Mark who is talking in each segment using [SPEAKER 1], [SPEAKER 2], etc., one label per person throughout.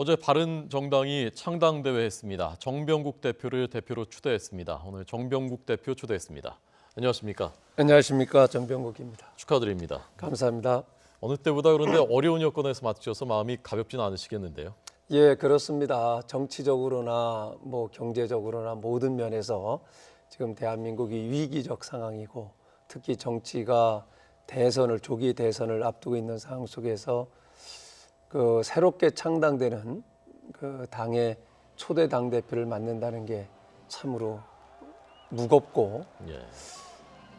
[SPEAKER 1] 어제 바른정당이 창당대회 했습니다. 정병국 대표를 대표로 추대했습니다. 오늘 정병국 대표 추대했습니다. 안녕하십니까?
[SPEAKER 2] 안녕하십니까, 정병국입니다.
[SPEAKER 1] 축하드립니다.
[SPEAKER 2] 감사합니다.
[SPEAKER 1] 어느 때보다 그런데 어려운 여건에서 맡으셔서 마음이 가볍지는 않으시겠는데요.
[SPEAKER 2] 예, 그렇습니다. 정치적으로나 경제적으로나 모든 면에서 지금 대한민국이 위기적 상황이고 특히 정치가 조기 대선을 앞두고 있는 상황 속에서 새롭게 창당되는 당의 초대 당 대표를 맡는다는 게 참으로 무겁고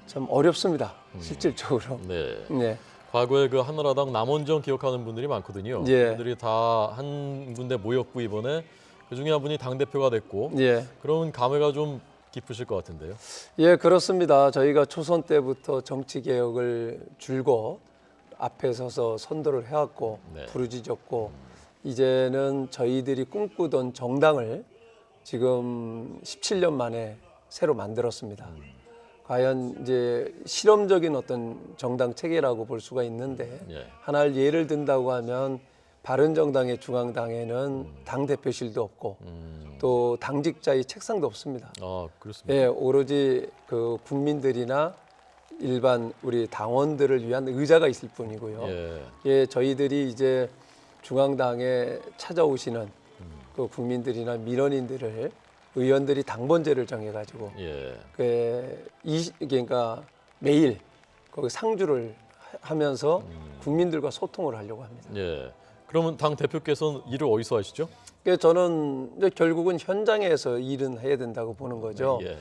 [SPEAKER 2] 참 어렵습니다. 실질적으로.
[SPEAKER 1] 네.
[SPEAKER 2] 네.
[SPEAKER 1] 과거에 한나라당 남원정 기억하는 분들이 많거든요.
[SPEAKER 2] 예.
[SPEAKER 1] 그분들이 다 한 군데 모였고 이번에 그 중에 한 분이 당 대표가 됐고
[SPEAKER 2] 예.
[SPEAKER 1] 그런 감회가 좀 깊으실 것 같은데요.
[SPEAKER 2] 예, 그렇습니다. 저희가 초선 때부터 정치 개혁을 줄곧 앞에 서서 선도를 해왔고
[SPEAKER 1] 네.
[SPEAKER 2] 부르짖었고 이제는 저희들이 꿈꾸던 정당을 지금 17년 만에 새로 만들었습니다. 과연 이제 실험적인 어떤 정당 체계라고 볼 수가 있는데
[SPEAKER 1] 예.
[SPEAKER 2] 하나를 예를 든다고 하면 바른정당의 중앙당에는 당 대표실도 없고 또 당직자의 책상도 없습니다.
[SPEAKER 1] 아, 그렇습니다.
[SPEAKER 2] 예, 오로지 국민들이나 일반 우리 당원들을 위한 의자가 있을 뿐이고요. 예, 저희들이 이제 중앙당에 찾아오시는 국민들이나 민원인들을 의원들이 당번제를 정해가지고 그러니까 매일 거기 상주를 하면서 국민들과 소통을 하려고 합니다.
[SPEAKER 1] 예. 그러면 당 대표께서는 일을 어디서 하시죠?
[SPEAKER 2] 저는 이제 결국은 현장에서 일은 해야 된다고 보는 거죠.
[SPEAKER 1] 예.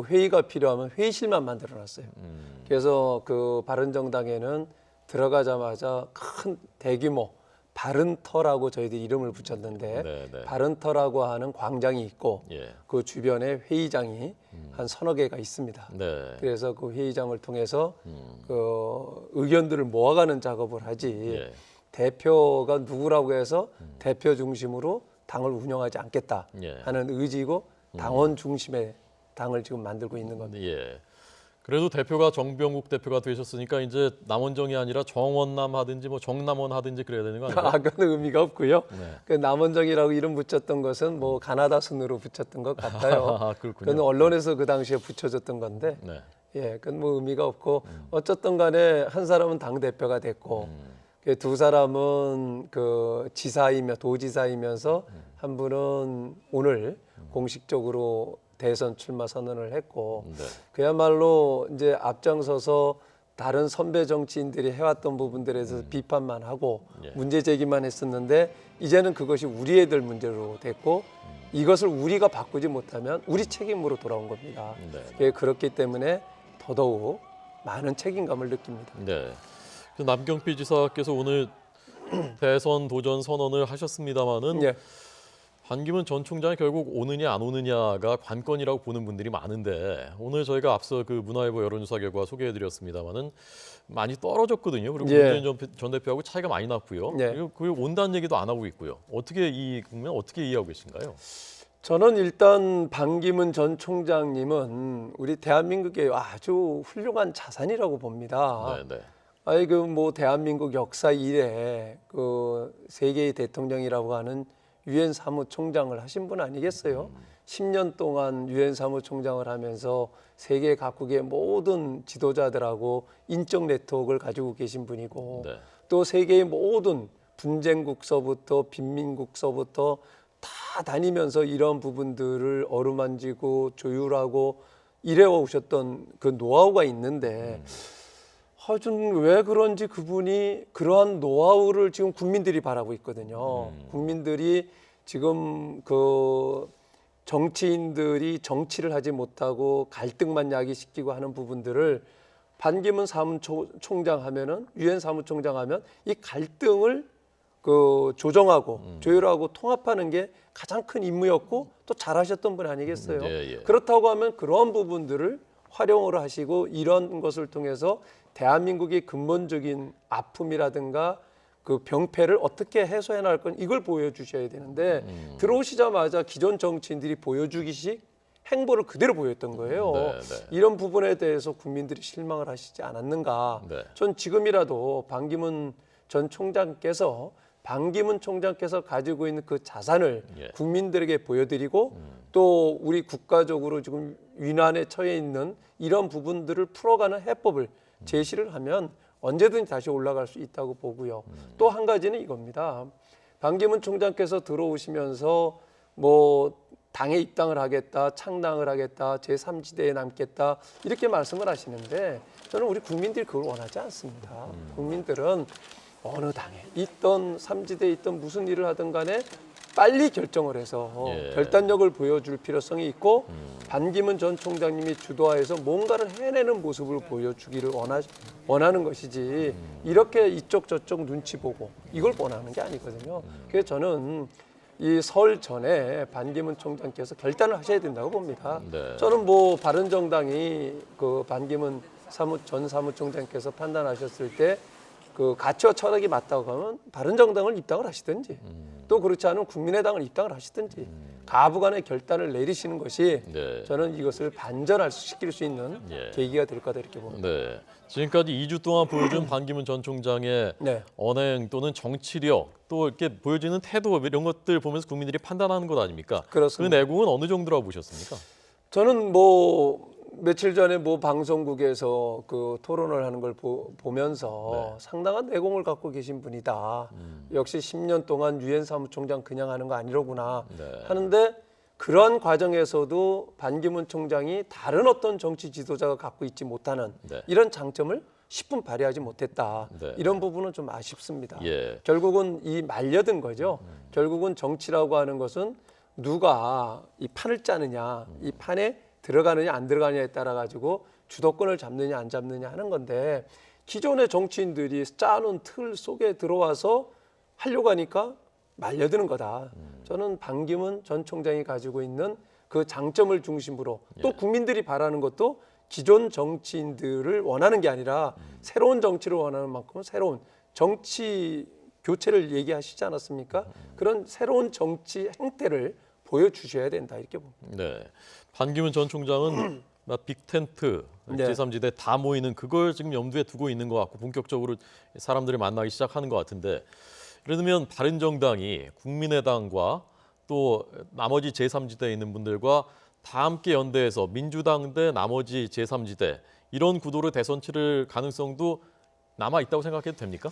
[SPEAKER 2] 회의가 필요하면 회의실만 만들어놨어요. 그래서 바른정당에는 들어가자마자 큰 대규모 바른터라고 저희들이 이름을 붙였는데 바른터라고 하는 광장이 있고 그 주변에 회의장이 한 서너 개가 있습니다. 그래서 그 회의장을 통해서 의견들을 모아가는 작업을 하지 대표가 누구라고 해서 대표 중심으로 당을 운영하지 않겠다 하는 의지고 당원 중심의 당을 지금 만들고 있는 겁니다.
[SPEAKER 1] 그래도 대표가 정병국 대표가 되셨으니까 이제 남원정이 아니라 정원남 하든지 정남원 하든지 그래야 되는 거 아니에요?
[SPEAKER 2] 그건 의미가 없고요. 남원정이라고 이름 붙였던 것은 가나다 순으로 붙였던 것 같아요. 그건 언론에서 그 당시에 붙여줬던 건데, 그건 의미가 없고 어쨌든 간에 한 사람은 당 대표가 됐고 두 사람은 도지사이면서 한 분은 오늘 공식적으로 대선 출마 선언을 했고 그야말로 이제 앞장서서 다른 선배 정치인들이 해왔던 부분들에 대해서 비판만 하고 문제 제기만 했었는데 이제는 그것이 우리 애들 문제로 됐고 이것을 우리가 바꾸지 못하면 우리 책임으로 돌아온 겁니다. 그렇기 때문에 더더욱 많은 책임감을 느낍니다.
[SPEAKER 1] 남경필 지사께서 오늘 대선 도전 선언을 하셨습니다마는 반기문 전 총장이 결국 오느냐 안 오느냐가 관건이라고 보는 분들이 많은데 오늘 저희가 앞서 문화일보 여론조사 결과 소개해드렸습니다마는 많이 떨어졌거든요. 그리고 문재인 전 대표하고 차이가 많이 났고요. 그리고 온다는 얘기도 안 하고 있고요. 어떻게 이해하고 계신가요?
[SPEAKER 2] 저는 일단 반기문 전 총장님은 우리 대한민국의 아주 훌륭한 자산이라고 봅니다. 대한민국 역사 이래 세계의 대통령이라고 하는 유엔 사무총장을 하신 분 아니겠어요? 10년 동안 유엔 사무총장을 하면서 세계 각국의 모든 지도자들하고 인적 네트워크를 가지고 계신 분이고 또 세계의 모든 분쟁국서부터 빈민국서부터 다 다니면서 이런 부분들을 어루만지고 조율하고 이래 오셨던 그 노하우가 있는데 하여튼 왜 그런지 그분이 그러한 노하우를 지금 국민들이 바라고 있거든요. 국민들이 지금 정치인들이 정치를 하지 못하고 갈등만 야기시키고 하는 부분들을 반기문 사무총장 하면은 유엔 사무총장 하면 이 갈등을 조정하고 조율하고 통합하는 게 가장 큰 임무였고 또 잘하셨던 분 아니겠어요? 그렇다고 하면 그러한 부분들을 활용을 하시고 이런 것을 통해서 대한민국의 근본적인 아픔이라든가 병폐를 어떻게 해소해 나갈 건 이걸 보여주셔야 되는데 들어오시자마자 기존 정치인들이 보여주기식 행보를 그대로 보였던 거예요. 이런 부분에 대해서 국민들이 실망을 하시지 않았는가. 전 지금이라도 반기문 전 총장께서 반기문 총장께서 가지고 있는 그 자산을
[SPEAKER 1] 예.
[SPEAKER 2] 국민들에게 보여드리고 또 우리 국가적으로 지금 위난에 처해 있는 이런 부분들을 풀어가는 해법을 제시를 하면 언제든지 다시 올라갈 수 있다고 보고요. 또 한 가지는 이겁니다. 반기문 총장께서 들어오시면서 뭐 당에 입당을 하겠다, 창당을 하겠다, 제3지대에 남겠다 이렇게 말씀을 하시는데 저는 우리 국민들이 그걸 원하지 않습니다. 국민들은 어느 당에 있던 3지대에 있던 무슨 일을 하든 간에 빨리 결정을 해서
[SPEAKER 1] 예.
[SPEAKER 2] 결단력을 보여줄 필요성이 있고 반기문 전 총장님이 주도하에서 뭔가를 해내는 모습을 보여주기를 원하는 것이지 이렇게 이쪽 저쪽 눈치 보고 이걸 원하는 게 아니거든요. 그래서 저는 이 설 전에 반기문 총장께서 결단을 하셔야 된다고 봅니다.
[SPEAKER 1] 네.
[SPEAKER 2] 저는 뭐 바른정당이 그 반기문 전 사무총장께서 판단하셨을 때 그 가치와 철학이 맞다고 하면 바른정당을 입당을 하시든지 또 그렇지 않으면 국민의당을 입당을 하시든지 가부간의 결단을 내리시는 것이
[SPEAKER 1] 네.
[SPEAKER 2] 저는 이것을 반전시킬 수 있는
[SPEAKER 1] 예.
[SPEAKER 2] 계기가 될 거다 이렇게 봅니다.
[SPEAKER 1] 네. 지금까지 2주 동안 보여준 반기문 전 총장의
[SPEAKER 2] 네.
[SPEAKER 1] 언행 또는 정치력 또 이렇게 보여지는 태도 이런 것들 보면서 국민들이 판단하는 것 아닙니까?
[SPEAKER 2] 그렇습니다.
[SPEAKER 1] 그 내공은 어느 정도라고 보셨습니까?
[SPEAKER 2] 저는 뭐 며칠 전에 뭐 방송국에서 그 토론을 하는 걸 보면서 상당한 내공을 갖고 계신 분이다. 역시 10년 동안 유엔 사무총장 그냥 하는 거 아니로구나 하는데 그런 과정에서도 반기문 총장이 다른 어떤 정치 지도자가 갖고 있지 못하는 이런 장점을 10분 발휘하지 못했다. 이런 부분은 좀 아쉽습니다.
[SPEAKER 1] 예.
[SPEAKER 2] 결국은 이 말려든 거죠. 결국은 정치라고 하는 것은 누가 이 판을 짜느냐, 이 판에 들어가느냐 안 들어가느냐에 따라 가지고 주도권을 잡느냐 안 잡느냐 하는 건데 기존의 정치인들이 짜놓은 틀 속에 들어와서 하려고 하니까 말려드는 거다. 저는 반기문 전 총장이 가지고 있는 그 장점을 중심으로 또 국민들이 바라는 것도 기존 정치인들을 원하는 게 아니라 새로운 정치를 원하는 만큼은 새로운 정치 교체를 얘기하시지 않았습니까? 그런 새로운 정치 행태를 보여주셔야 된다 이렇게 봅니다.
[SPEAKER 1] 네. 반기문 전 총장은 빅텐트, 제3지대 다 모이는 그걸 지금 염두에 두고 있는 것 같고 본격적으로 사람들이 만나기 시작하는 것 같은데 예를 들면 바른정당이 국민의당과 또 나머지 제3지대에 있는 분들과 다 함께 연대해서 민주당 대 나머지 제3지대 이런 구도로 대선 치를 가능성도 남아 있다고 생각해도 됩니까?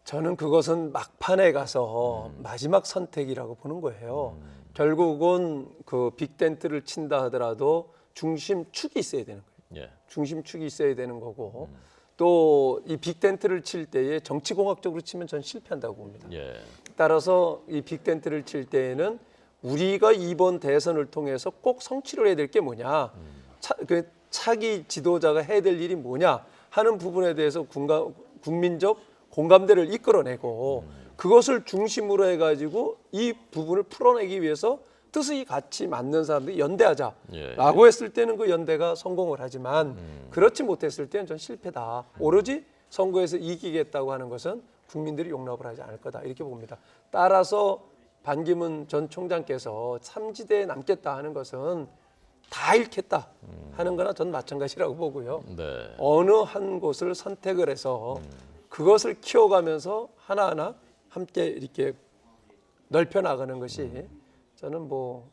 [SPEAKER 2] 저는 그것은 막판에 가서 마지막 선택이라고 보는 거예요. 결국은 그 빅텐트를 친다 하더라도 중심축이 있어야 되는 거예요.
[SPEAKER 1] 예.
[SPEAKER 2] 중심축이 있어야 되는 거고 또 이 빅텐트를 칠 때에 정치공학적으로 치면 전 실패한다고 봅니다.
[SPEAKER 1] 예.
[SPEAKER 2] 따라서 이 빅텐트를 칠 때에는 우리가 이번 대선을 통해서 꼭 성취를 해야 될 게 뭐냐, 그 차기 지도자가 해야 될 일이 뭐냐 하는 부분에 대해서 국민적 공감대를 이끌어내고 그것을 중심으로 해가지고 이 부분을 풀어내기 위해서 뜻이 같이 맞는 사람들이 연대하자라고 했을 때는 그 연대가 성공을 하지만 그렇지 못했을 때는 전 실패다. 오로지 선거에서 이기겠다고 하는 것은 국민들이 용납을 하지 않을 거다 이렇게 봅니다. 따라서 반기문 전 총장께서 3지대에 남겠다 하는 것은 다 잃겠다 하는 거나 전 마찬가지라고 보고요.
[SPEAKER 1] 네.
[SPEAKER 2] 어느 한 곳을 선택을 해서 그것을 키워가면서 하나하나 함께 이렇게 넓혀 나가는 것이 저는 뭐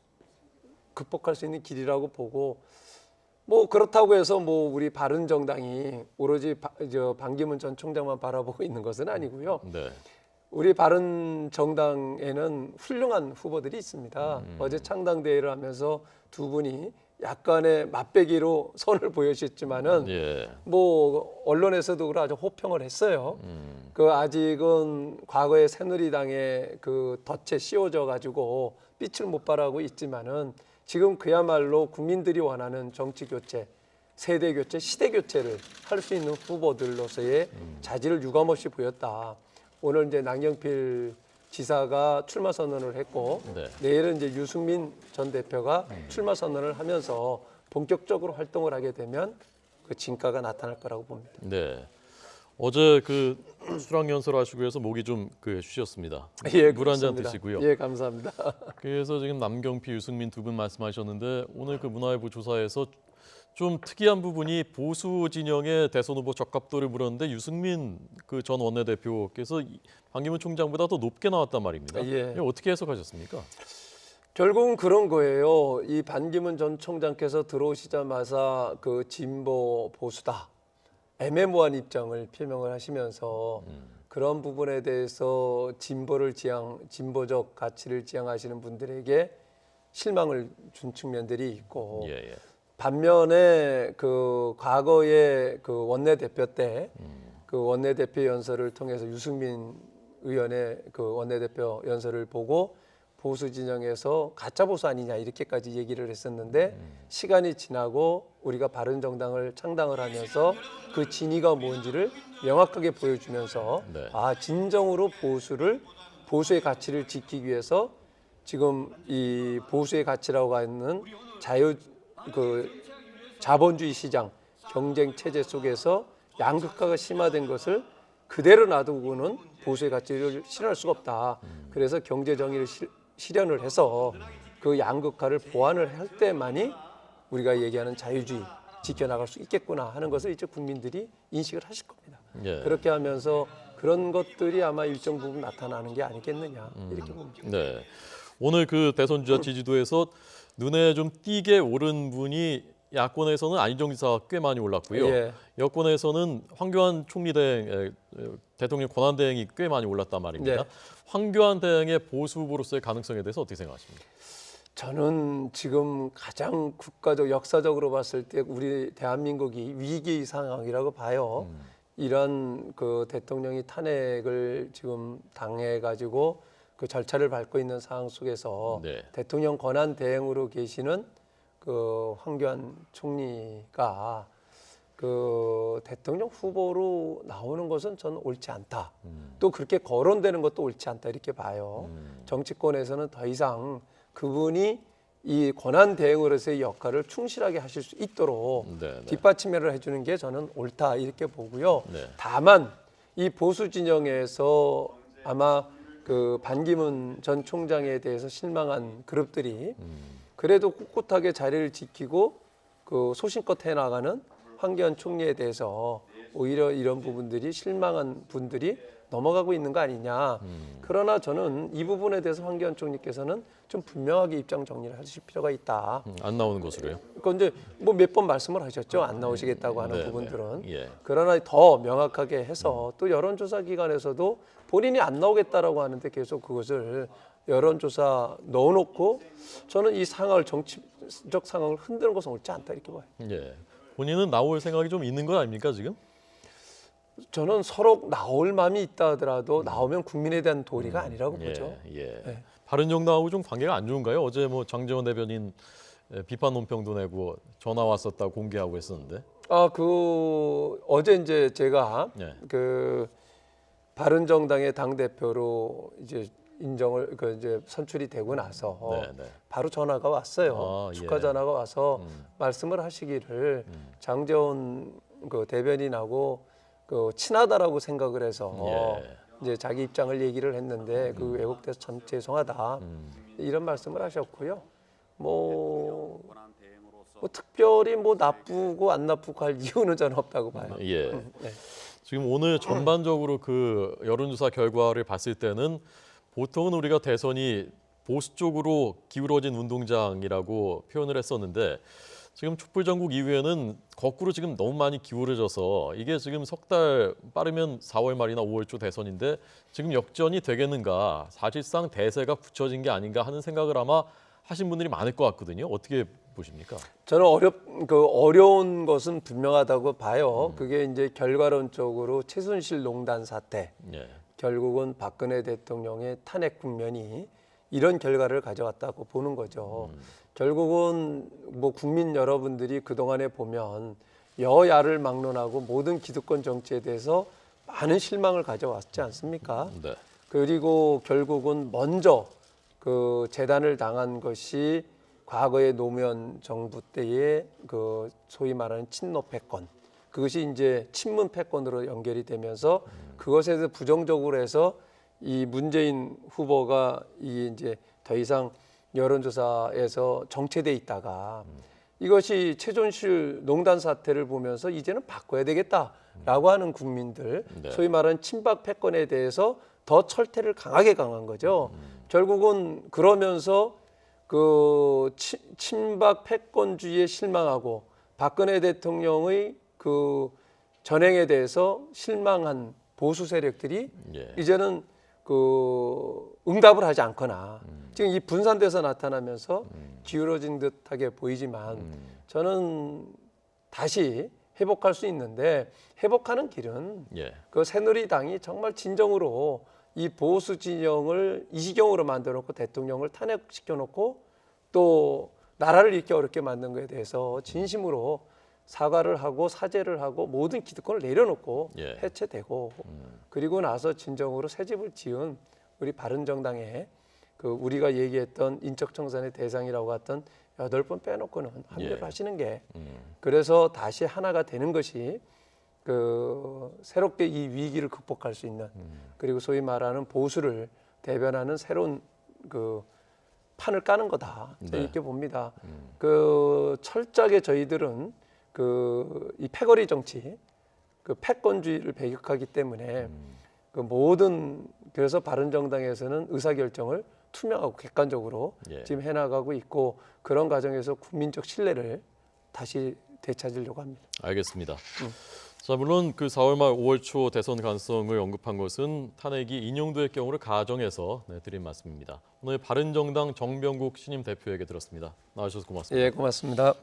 [SPEAKER 2] 극복할 수 있는 길이라고 보고 뭐 그렇다고 해서 뭐 우리 바른정당이 오로지 반기문 전 총장만 바라보고 있는 것은 아니고요.
[SPEAKER 1] 네.
[SPEAKER 2] 우리 바른정당에는 훌륭한 후보들이 있습니다. 어제 창당대회를 하면서 두 분이 약간의 맞배기로 선을 보여주셨지만은
[SPEAKER 1] 예.
[SPEAKER 2] 뭐 언론에서도 아주 호평을 했어요. 그 아직은 과거에 새누리당의 그 덫에 씌워져 가지고 빛을 못 발하고 있지만은 지금 그야말로 국민들이 원하는 정치 교체, 세대 교체, 시대 교체를 할 수 있는 후보들로서의 자질을 유감없이 보였다. 오늘 이제 남경필 지사가 출마 선언을 했고 내일은 이제 유승민 전 대표가 출마 선언을 하면서 본격적으로 활동을 하게 되면 그 진가가 나타날 거라고 봅니다.
[SPEAKER 1] 네. 어제 그 수락 연설하시고 해서 목이 좀 쉬셨습니다.
[SPEAKER 2] 예,
[SPEAKER 1] 물 한 잔
[SPEAKER 2] 그렇습니다.
[SPEAKER 1] 드시고요.
[SPEAKER 2] 예, 감사합니다.
[SPEAKER 1] 그래서 지금 남경필, 유승민 두 분 말씀하셨는데 오늘 그 문화일보 조사에서 좀 특이한 부분이 보수 진영의 대선 후보 적합도를 물었는데 유승민 그 전 원내대표께서 반기문 총장보다 더 높게 나왔단 말입니다.
[SPEAKER 2] 예.
[SPEAKER 1] 이거 어떻게 해석하셨습니까?
[SPEAKER 2] 결국은 그런 거예요. 이 반기문 전 총장께서 들어오시자마자 그 진보 보수다 애매모호한 입장을 표명을 하시면서 그런 부분에 대해서 진보적 가치를 지향하시는 분들에게 실망을 준 측면들이 있고
[SPEAKER 1] 예, 예.
[SPEAKER 2] 반면에 그 과거에 그 원내대표 때 그 원내대표 연설을 통해서 유승민 의원의 그 원내대표 연설을 보고 보수 진영에서 가짜 보수 아니냐 이렇게까지 얘기를 했었는데 시간이 지나고 우리가 바른정당을 창당을 하면서 그 진위가 뭔지를 명확하게 보여주면서
[SPEAKER 1] 네.
[SPEAKER 2] 아 진정으로 보수의 가치를 지키기 위해서 지금 이 보수의 가치라고 하는 자본주의 시장 경쟁 체제 속에서 양극화가 심화된 것을 그대로 놔두고는 보수의 가치를 실현할 수가 없다. 그래서 경제 정의를 실현을 해서 그 양극화를 보완을 할 때만이 우리가 얘기하는 자유주의 지켜나갈 수 있겠구나 하는 것을 이제 국민들이 인식을 하실 겁니다.
[SPEAKER 1] 예.
[SPEAKER 2] 그렇게 하면서 그런 것들이 아마 일정 부분 나타나는 게 아니겠느냐 이렇게 봅니다.
[SPEAKER 1] 네. 오늘 그 대선 주자 지지도에서 눈에 좀 띄게 오른 분이 야권에서는 안희정 지사가 꽤 많이 올랐고요.
[SPEAKER 2] 예.
[SPEAKER 1] 여권에서는 황교안 총리 대통령 권한 대행이 꽤 많이 올랐단 말입니다.
[SPEAKER 2] 네.
[SPEAKER 1] 황교안 대행의 보수 후보로서의 가능성에 대해서 어떻게 생각하십니까?
[SPEAKER 2] 저는 지금 가장 역사적으로 봤을 때 우리 대한민국이 위기 상황이라고 봐요. 이런 그 대통령이 탄핵을 지금 당해가지고 그 절차를 밟고 있는 상황 속에서
[SPEAKER 1] 네.
[SPEAKER 2] 대통령 권한 대행으로 계시는 그 황교안 총리가 그 대통령 후보로 나오는 것은 저는 옳지 않다. 또 그렇게 거론되는 것도 옳지 않다 이렇게 봐요. 정치권에서는 더 이상 그분이 이 권한 대행으로서의 역할을 충실하게 하실 수 있도록
[SPEAKER 1] 네.
[SPEAKER 2] 뒷받침을 해주는 게 저는 옳다 이렇게 보고요.
[SPEAKER 1] 네.
[SPEAKER 2] 다만 이 보수 진영에서 아마 그 반기문 전 총장에 대해서 실망한 그룹들이 그래도 꿋꿋하게 자리를 지키고 그 소신껏 해나가는 황교안 총리에 대해서 오히려 이런 부분들이 실망한 분들이 넘어가고 있는 거 아니냐. 그러나 저는 이 부분에 대해서 황교안 총리께서는 좀 분명하게 입장 정리를 하실 필요가 있다.
[SPEAKER 1] 안 나오는 것으로요?
[SPEAKER 2] 그건 이제 뭐 몇 번 말씀을 하셨죠. 안 나오시겠다고 하는
[SPEAKER 1] 네,
[SPEAKER 2] 부분들은.
[SPEAKER 1] 네. 예.
[SPEAKER 2] 그러나 더 명확하게 해서 또 여론조사 기관에서도 본인이 안 나오겠다라고 하는데 계속 그것을 여론조사 넣어놓고 저는 이 상황을 정치적 상황을 흔드는 것은 옳지 않다 이렇게 봐요.
[SPEAKER 1] 예. 본인은 나올 생각이 좀 있는 건 아닙니까 지금?
[SPEAKER 2] 저는 서로 나올 마음이 있다 하더라도 나오면 국민에 대한 도리가 아니라고 보죠.
[SPEAKER 1] 예.
[SPEAKER 2] 네.
[SPEAKER 1] 바른정당하고 좀 관계가 안 좋은가요? 어제 뭐 장제원 대변인 비판 논평도 내고 전화 왔었다 공개하고 했었는데.
[SPEAKER 2] 어제 이제 제가
[SPEAKER 1] 네.
[SPEAKER 2] 그 바른정당의 당 대표로 이제 이제 선출이 되고 나서
[SPEAKER 1] 네.
[SPEAKER 2] 바로 전화가 왔어요. 축하
[SPEAKER 1] 예.
[SPEAKER 2] 전화가 와서 말씀을 하시기를 장제원 그 대변인하고 그 친하다라고 생각을 해서
[SPEAKER 1] 예.
[SPEAKER 2] 이제 자기 입장을 얘기를 했는데 그 왜곡돼서 참 죄송하다 이런 말씀을 하셨고요. 뭐 특별히 뭐 나쁘고 안 나쁘고 할 이유는 저는 없다고 봐요.
[SPEAKER 1] 예.
[SPEAKER 2] 네.
[SPEAKER 1] 지금 오늘 전반적으로 그 여론조사 결과를 봤을 때는 보통은 우리가 대선이 보수 쪽으로 기울어진 운동장이라고 표현을 했었는데 지금 촛불 전국 이후에는 거꾸로 지금 너무 많이 기울어져서 이게 지금 석 달 빠르면 4월 말이나 5월 초 대선인데 지금 역전이 되겠는가 사실상 대세가 굳혀진 게 아닌가 하는 생각을 아마 하신 분들이 많을 것 같거든요. 어떻게 보십니까?
[SPEAKER 2] 저는 어려운 것은 분명하다고 봐요. 그게 이제 결과론적으로 최순실 농단 사태,
[SPEAKER 1] 예.
[SPEAKER 2] 결국은 박근혜 대통령의 탄핵 국면이 이런 결과를 가져왔다고 보는 거죠. 결국은 뭐 국민 여러분들이 그동안에 보면 여야를 막론하고 모든 기득권 정치에 대해서 많은 실망을 가져왔지 않습니까?
[SPEAKER 1] 네.
[SPEAKER 2] 그리고 결국은 먼저 그 재단을 당한 것이 과거의 노무현 정부 때의 그 소위 말하는 친노 패권, 그것이 이제 친문 패권으로 연결이 되면서 그것에 대해서 부정적으로 해서 이 문재인 후보가 이제 더 이상 여론조사에서 정체돼 있다가 이것이 최순실 농단 사태를 보면서 이제는 바꿔야 되겠다라고 하는 국민들,
[SPEAKER 1] 네.
[SPEAKER 2] 소위 말하는 친박 패권에 대해서 더 철퇴를 강하게 강한 거죠. 결국은 그러면서 그 친박 패권주의에 실망하고 박근혜 대통령의 그 전행에 대해서 실망한 보수 세력들이
[SPEAKER 1] 예.
[SPEAKER 2] 이제는 그 응답을 하지 않거나 지금 이 분산돼서 나타나면서 기울어진 듯하게 보이지만 저는 다시 회복할 수 있는데 회복하는 길은
[SPEAKER 1] 예.
[SPEAKER 2] 그 새누리당이 정말 진정으로 이 보수 진영을 이시경으로 만들어놓고 대통령을 탄핵시켜놓고 또 나라를 이렇게 어렵게 만든 것에 대해서 진심으로 사과를 하고 사죄를 하고 모든 기득권을 내려놓고
[SPEAKER 1] 예.
[SPEAKER 2] 해체되고 그리고 나서 진정으로 새 집을 지은 우리 바른정당에 그 우리가 얘기했던 인적청산의 대상이라고 했던 8번 빼놓고는 합류를
[SPEAKER 1] 예.
[SPEAKER 2] 하시는 게 그래서 다시 하나가 되는 것이 그 새롭게 이 위기를 극복할 수 있는 그리고 소위 말하는 보수를 대변하는 새로운 그 판을 까는 거다
[SPEAKER 1] 네.
[SPEAKER 2] 이렇게 봅니다. 그 철저하게 저희들은 그 이 패거리 정치, 그 패권주의를 배격하기 때문에 그 모든 그래서 바른정당에서는 의사결정을 투명하고 객관적으로
[SPEAKER 1] 예.
[SPEAKER 2] 지금 해나가고 있고 그런 과정에서 국민적 신뢰를 다시 되찾으려고 합니다.
[SPEAKER 1] 알겠습니다. 자, 물론 그 4월 말 5월 초 대선 가능성을 언급한 것은 탄핵이 인용될 경우를 가정해서 드린 말씀입니다. 오늘 바른정당 정병국 신임 대표에게 들었습니다. 나와주셔서 고맙습니다.
[SPEAKER 2] 예, 고맙습니다.